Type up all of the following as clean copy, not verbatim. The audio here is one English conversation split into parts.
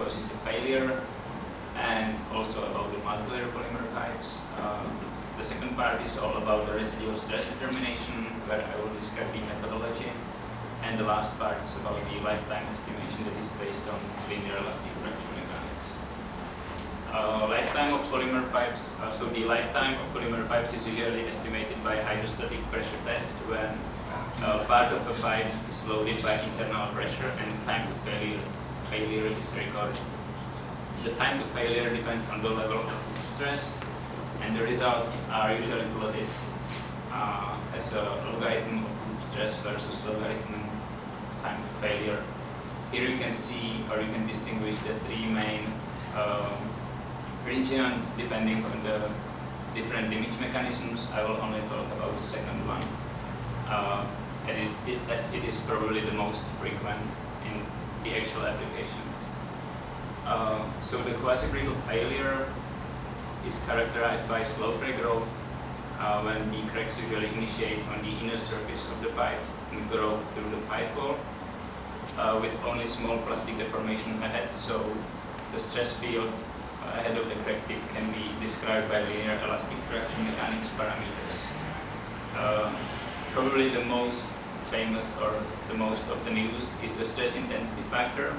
causes the failure, and also about the multilayer polymer types. The second part is all about the residual stress determination, where I will describe the methodology. And the last part is about the lifetime estimation that is based on linear elastic fracture mechanics. Lifetime of polymer pipes. So the lifetime of polymer pipes is usually estimated by hydrostatic pressure test when part of a pipe is loaded by internal pressure and time to failure is recorded. The time to failure depends on the level of stress, and the results are usually plotted as a logarithm of stress versus logarithm of time to failure. Here you can see, or you can distinguish the three main regions depending on the different image mechanisms. I will only talk about the second one, as it is probably the most frequent in the actual applications. So the quasi-brittle failure is characterized by slow crack growth when the cracks usually initiate on the inner surface of the pipe and grow through the pipe wall with only small plastic deformation ahead. So the stress field ahead of the crack tip can be described by linear elastic fracture mechanics parameters. Probably the most famous or the most often used is the stress intensity factor,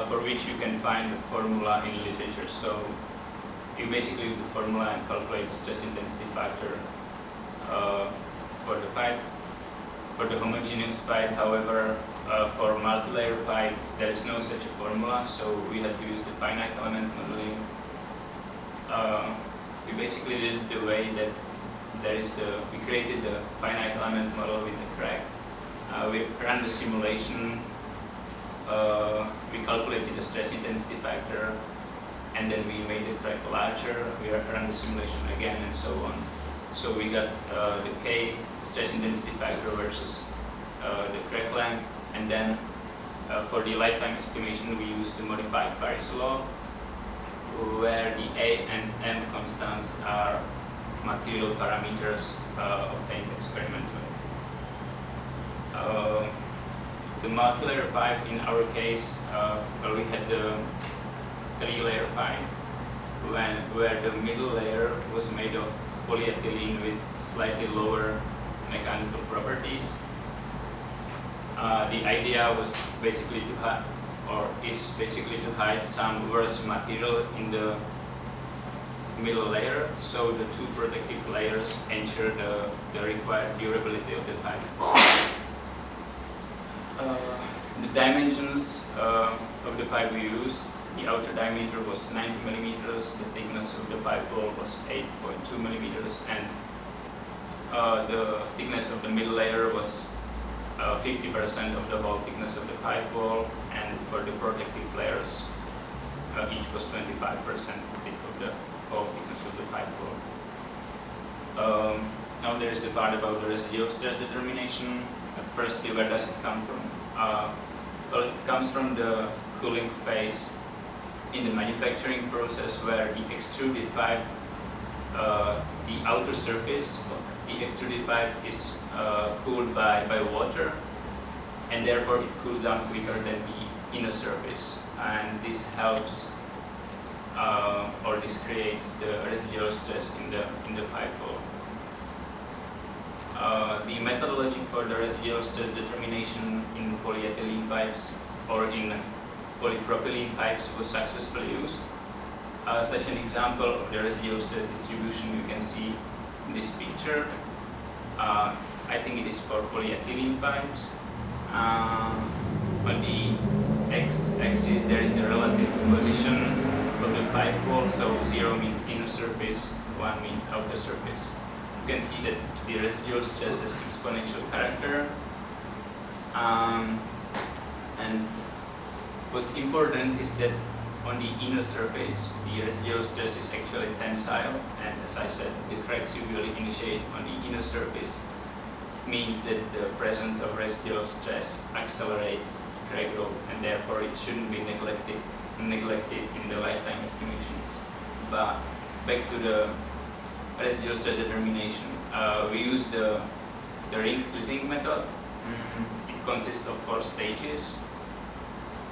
for which you can find the formula in literature. So you basically use the formula and calculate the stress intensity factor for the pipe. For the homogeneous pipe, however, for multilayer pipe, there is no such a formula, so we had to use the finite element modeling. We basically did it the way that we created the finite element model with the crack. We ran the simulation, we calculated the stress intensity factor, and then we made the crack larger. We ran the simulation again, and so on. So we got the K stress intensity factor versus the crack length, and then for the lifetime estimation we used the modified Paris law, where the A and M constants are material parameters obtained experimentally. The multilayer pipe, in our case, well, we had the three-layer pipe, where the middle layer was made of polyethylene with slightly lower mechanical properties. The idea was basically to hide some worse material in the middle layer, so the two protective layers ensure the required durability of the pipe. The dimensions of the pipe we used: the outer diameter was 90 millimeters, the thickness of the pipe wall was 8.2 millimeters, and the thickness of the middle layer was 50% of the whole thickness of the pipe wall, and for the protective layers, each was 25% thick of the whole thickness of the pipe wall. Now there is the part about the residual stress determination. Firstly, where does it come from? Well, it comes from the cooling phase in the manufacturing process, where the extruded pipe, the outer surface of the extruded pipe is cooled by water, and therefore it cools down quicker than the inner surface, and this helps or this creates the residual stress in the pipe wall. The methodology for the residual stress determination in polyethylene pipes or in polypropylene pipes was successfully used. Such an example of the residual stress distribution you can see in this picture. I think it is for polyethylene pipes. On the x-axis there is the relative position of the pipe wall, so 0 means inner surface, 1 means outer surface. You can see that the residual stress has exponential character, and what's important is that on the inner surface the residual stress is actually tensile, and as I said, the cracks usually initiate on the inner surface. It means that the presence of residual stress accelerates crack growth, and therefore it shouldn't be neglected in the lifetime estimations. But back to the residual stress determination, we use the ring slitting method. It consists of 4 stages.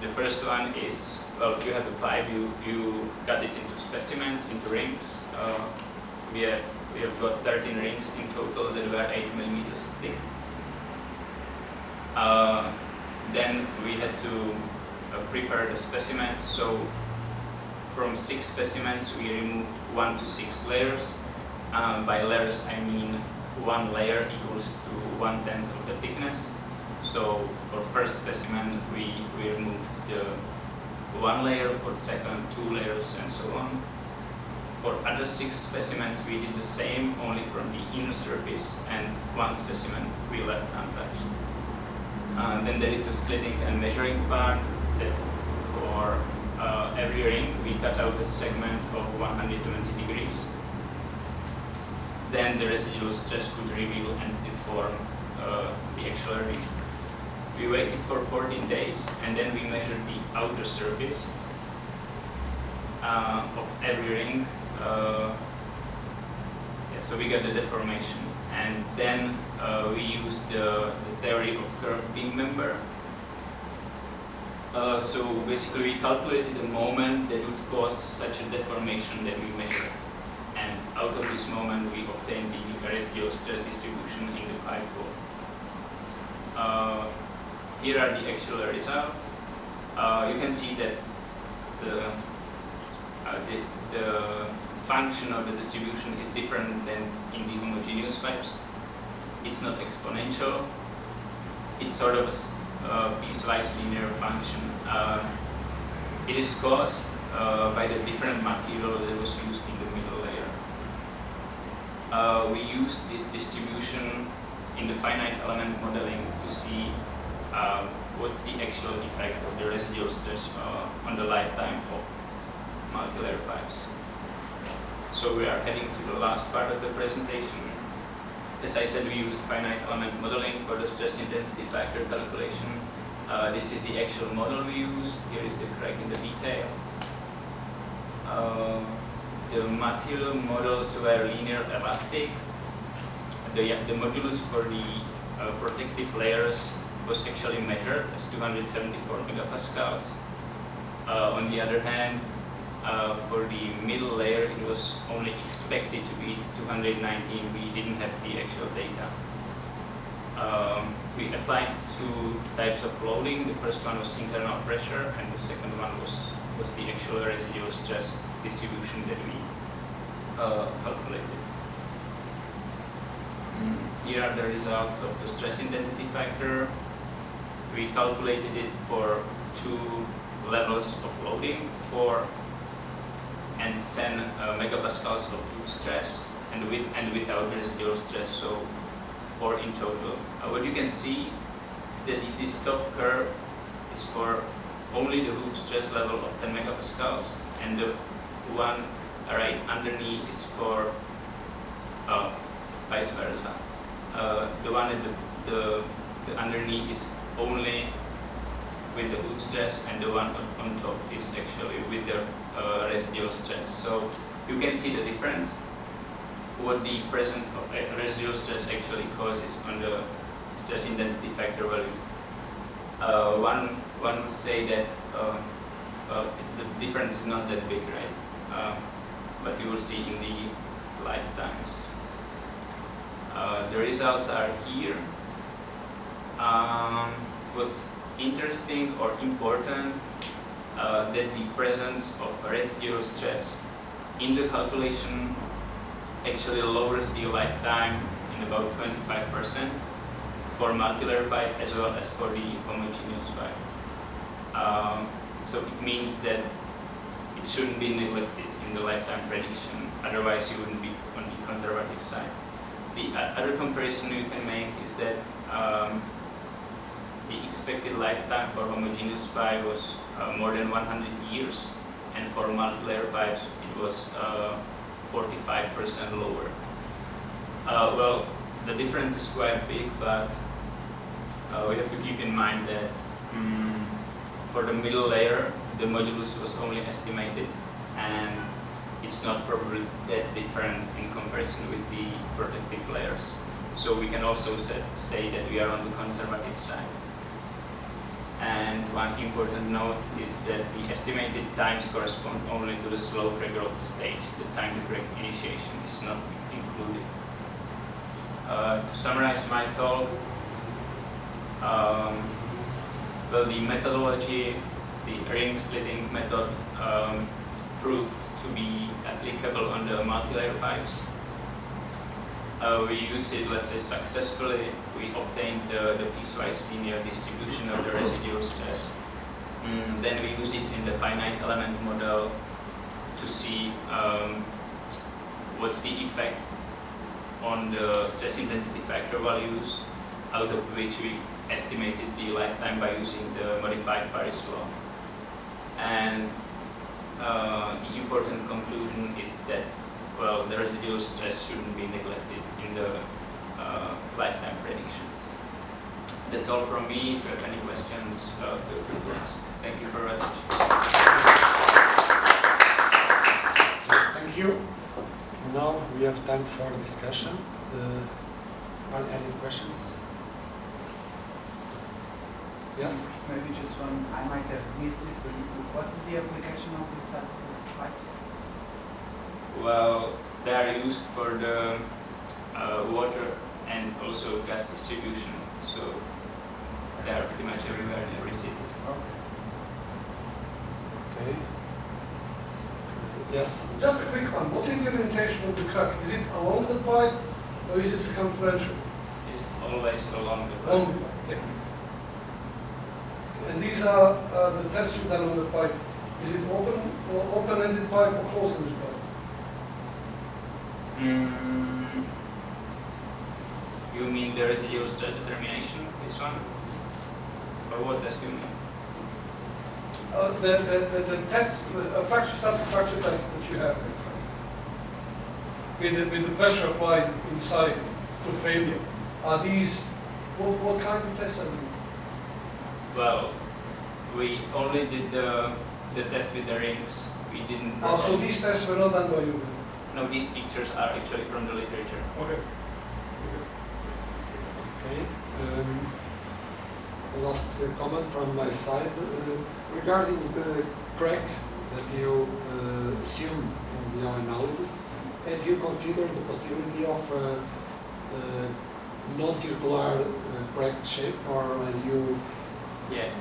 The first one is, well, you have a pipe, you cut it into specimens, into rings. We have got 13 rings in total that were 8 millimeters thick. Then we had to prepare the specimens. So from 6 specimens, we removed 1 to 6 layers. By layers, I mean 1 layer equals to 1/10 of the thickness. So for first specimen, we removed the 1 layer, for second 2 layers, and so on. For other 6 specimens, we did the same, only from the inner surface, and 1 specimen we left untouched. Then there is the slitting and measuring part, that for every ring we cut out a segment of 120 degrees. Then the residual stress could reveal and deform the actual ring. We waited for 14 days, and then we measured the outer surface of every ring. So we got the deformation, and then we used the theory of curved beam member. So basically we calculated the moment that would cause such a deformation that we measured, and out of this moment we obtained the residual stress distribution in the pipe wall. Here are the actual results. You can see that the function of the distribution is different than in the homogeneous pipes. It's not exponential. It's sort of a piecewise linear function. It is caused by the different material that was used in the middle layer. We used this distribution in the finite element modeling to see what's the actual effect of the residual stress on the lifetime of multilayer pipes. So we are heading to the last part of the presentation. As I said, we used finite element modeling for the stress intensity factor calculation. This is the actual model we used. Here is the crack in the detail. The material models were linear elastic. The modulus for the protective layers was actually measured as 274 megapascals. On the other hand, for the middle layer, it was only expected to be 219. We didn't have the actual data. We applied 2 types of loading. The first one was internal pressure, and the second one was the actual residual stress distribution that we calculated. Here are the results of the stress intensity factor. We calculated it for 2 levels of loading, 4 and 10 megapascals of loop stress, and with and without residual stress, so 4 in total. What you can see is that this top curve is for only the loop stress level of 10 megapascals, and the one right underneath is for vice versa. The one at the underneath is only with the loop stress, and the one on top is actually with the residual stress. So you can see the difference, what the presence of residual stress actually causes on the stress intensity factor values. One would say that the difference is not that big, right? But you will see in the lifetimes. The results are here. What's interesting or important, that the presence of residual stress in the calculation actually lowers the lifetime in about 25% for multilayer pipe as well as for the homogeneous pipe. So it means that it shouldn't be neglected in the lifetime prediction, otherwise you wouldn't be on the conservative side. The other comparison you can make is that the expected lifetime for homogeneous pipe was more than 100 years, and for multilayer pipes it was 45% lower. Well, the difference is quite big, but we have to keep in mind that for the middle layer, the modulus was only estimated, and it's not probably that different in comparison with the protective layers. So we can also say that we are on the conservative side. And one important note is that the estimated times correspond only to the slow regrowth stage. The time to crack initiation is not included. To summarize my talk, well, the methodology, the ring slitting method, proved to be applicable on the multilayer pipes. We used it, let's say, successfully. We obtained the piecewise linear distribution of the residual stress. Then we use it in the finite element model to see what's the effect on the stress intensity factor values, out of which we estimated the lifetime by using the modified Paris law. And the important conclusion is that, well, the residual stress shouldn't be neglected in the lifetime predictions. That's all from me. If you have any questions, feel free to ask. Thank you for watching. Thank you. Now we have time for discussion. Are there any questions? Yes? Maybe just one, I might have missed it, but what is the application of this type of pipes? Well, they are used for the water and also gas distribution, so they are pretty much everywhere in every city. Okay. Yes? Just a quick one. What is the orientation of the crack? Is it along the pipe or is it circumferential? It's always along the Along pipe. the pipe. Yeah. And these are the tests you've done on the pipe. Is it open-ended pipe or closed-ended pipe? You mean the residual stress determination, this one? Or what test you mean? The test, fracture static fracture test that you have, let's say, with the pressure applied inside to failure. Are these, what kind of tests are these? Well, we only did the test with the rings. We didn't. So these tests were not done by you? No, these pictures are actually from the literature. Okay. Okay. Last comment from my side regarding the crack that you assume in your analysis. Have you considered the possibility of non-circular crack shape, or are you? Yeah.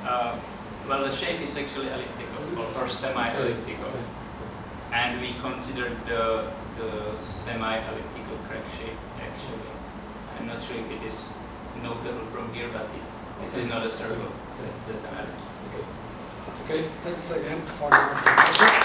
Well, the shape is actually elliptical or semi-elliptical, Okay. and we considered the semi-elliptical crack shape actually. I'm not sure if it is notable from here, but this is not a circle. Okay. It's an ellipse. Okay, thanks again for your presentation.